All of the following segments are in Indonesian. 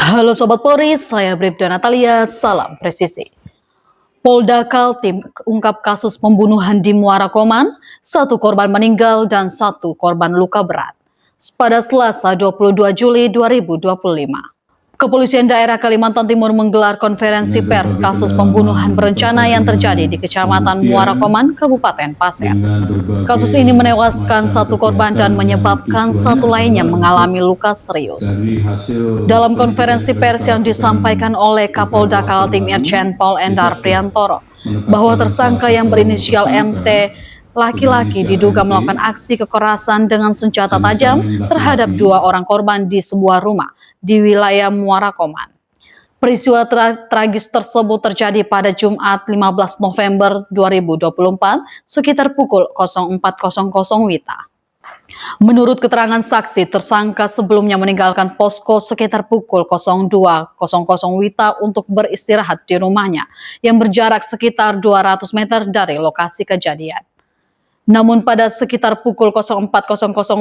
Halo Sobat Polri, saya Bribda Natalia, salam presisi. Polda Kaltim ungkap kasus pembunuhan di Muara Koman, 1 korban meninggal dan 1 korban luka berat. Pada Selasa 22 Juli 2025. Kepolisian daerah Kalimantan Timur menggelar konferensi pers kasus pembunuhan berencana yang terjadi di Kecamatan Muara Koman, Kabupaten Pasir. Kasus ini menewaskan 1 korban dan menyebabkan 1 lainnya mengalami luka serius. Dalam konferensi pers yang disampaikan oleh Kapolda Kaltim Irjen Paul Endar Priantoro, bahwa tersangka yang berinisial MT laki-laki diduga melakukan aksi kekerasan dengan senjata tajam terhadap 2 orang korban di sebuah rumah di wilayah Muara Koman. Peristiwa tragis tersebut terjadi pada Jumat 15 November 2024 sekitar pukul 04.00 WITA. Menurut keterangan saksi, tersangka sebelumnya meninggalkan posko sekitar pukul 02.00 WITA untuk beristirahat di rumahnya yang berjarak sekitar 200 meter dari lokasi kejadian. Namun pada sekitar pukul 04.00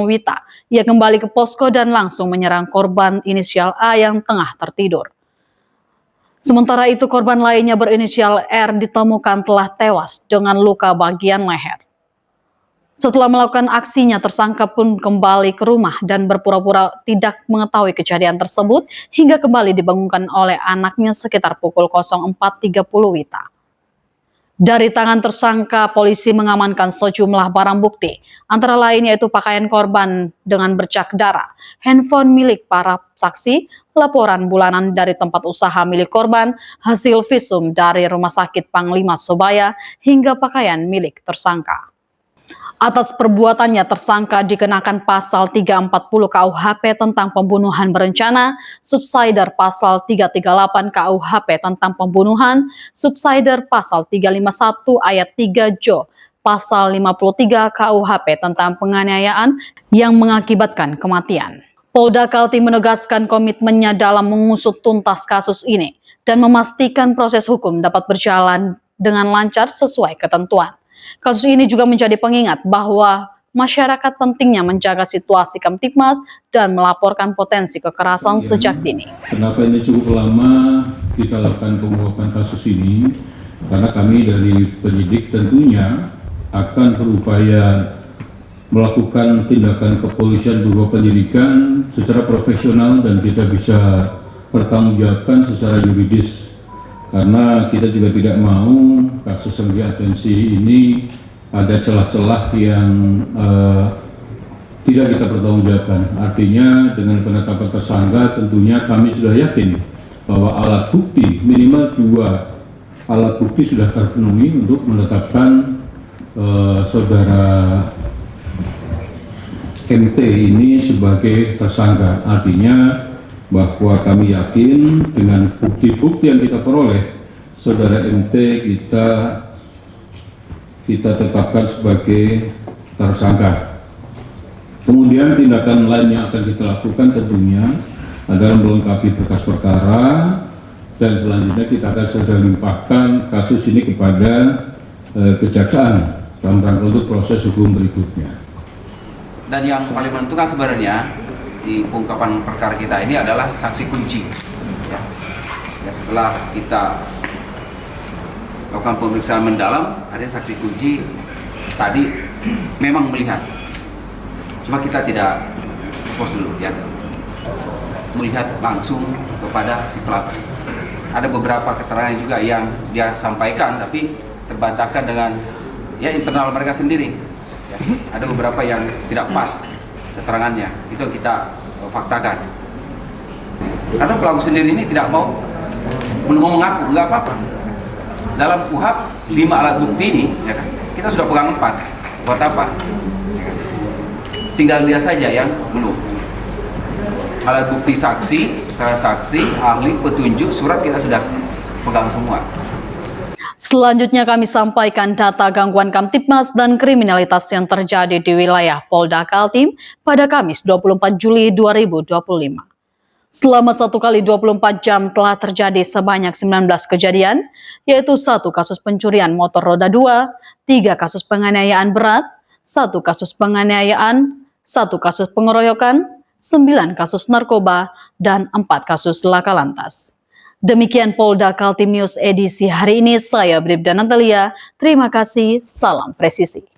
WITA, ia kembali ke posko dan langsung menyerang korban inisial A yang tengah tertidur. Sementara itu korban lainnya berinisial R ditemukan telah tewas dengan luka bagian leher. Setelah melakukan aksinya, tersangka pun kembali ke rumah dan berpura-pura tidak mengetahui kejadian tersebut hingga kembali dibangunkan oleh anaknya sekitar pukul 04.30 WITA. Dari tangan tersangka, polisi mengamankan sejumlah barang bukti, antara lain yaitu pakaian korban dengan bercak darah, handphone milik para saksi, laporan bulanan dari tempat usaha milik korban, hasil visum dari Rumah Sakit Panglima Sebaya, hingga pakaian milik tersangka. Atas perbuatannya, tersangka dikenakan pasal 340 KUHP tentang pembunuhan berencana, subsider pasal 338 KUHP tentang pembunuhan, subsider pasal 351 ayat 3 Jo, pasal 53 KUHP tentang penganiayaan yang mengakibatkan kematian. Polda Kaltim menegaskan komitmennya dalam mengusut tuntas kasus ini dan memastikan proses hukum dapat berjalan dengan lancar sesuai ketentuan. Kasus ini juga menjadi pengingat bahwa masyarakat pentingnya menjaga situasi Kamtibmas dan melaporkan potensi kekerasan sejak dini. Kenapa ini cukup lama kita lakukan pengungkapan kasus ini? Karena kami dari penyidik tentunya akan berupaya melakukan tindakan kepolisian berupa penyidikan secara profesional dan kita bisa pertanggungjawabkan secara yuridis. Karena kita juga tidak mau kasus yang diatensi ini ada celah-celah yang tidak kita pertanggungjawabkan. Artinya dengan penetapan tersangka tentunya kami sudah yakin bahwa alat bukti, minimal 2 alat bukti sudah terpenuhi untuk menetapkan saudara MT ini sebagai tersangka. Artinya bahwa kami yakin dengan bukti-bukti yang kita peroleh, saudara MT kita tetapkan sebagai tersangka. Kemudian tindakan lain yang akan kita lakukan tentunya adalah melengkapi berkas perkara dan selanjutnya kita akan segera limpahkan kasus ini kepada kejaksaan dalam rangka untuk proses hukum berikutnya. Dan yang paling menentukan sebenarnya di pengungkapan perkara kita ini adalah saksi kunci. Ya, setelah kita lakukan pemeriksaan mendalam, ada saksi kunci tadi memang melihat, cuma kita tidak pos dulu ya, melihat langsung kepada si pelaku. Ada beberapa keterangan juga yang dia sampaikan tapi terbantahkan dengan ya internal mereka sendiri. Ya, ada beberapa yang tidak pas keterangannya, itu yang kita faktakan. Karena pelaku sendiri ini tidak mau, belum mau mengaku, nggak apa-apa. Dalam KUHP 5 alat bukti ini, ya kan, kita sudah pegang 4. Buat apa? Tinggal dia saja yang belum. Alat bukti saksi, saksi, ahli, petunjuk, surat kita sudah pegang semua. Selanjutnya kami sampaikan data gangguan Kamtibmas dan kriminalitas yang terjadi di wilayah Polda Kaltim pada Kamis 24 Juli 2025. Selama 1 kali 24 jam telah terjadi sebanyak 19 kejadian, yaitu 1 kasus pencurian motor roda 2, 3 kasus penganiayaan berat, 1 kasus penganiayaan, 1 kasus pengeroyokan, 9 kasus narkoba, dan 4 kasus laka lantas. Demikian Polda Kaltim News edisi hari ini, saya Bribda Natalia. Terima kasih, salam presisi.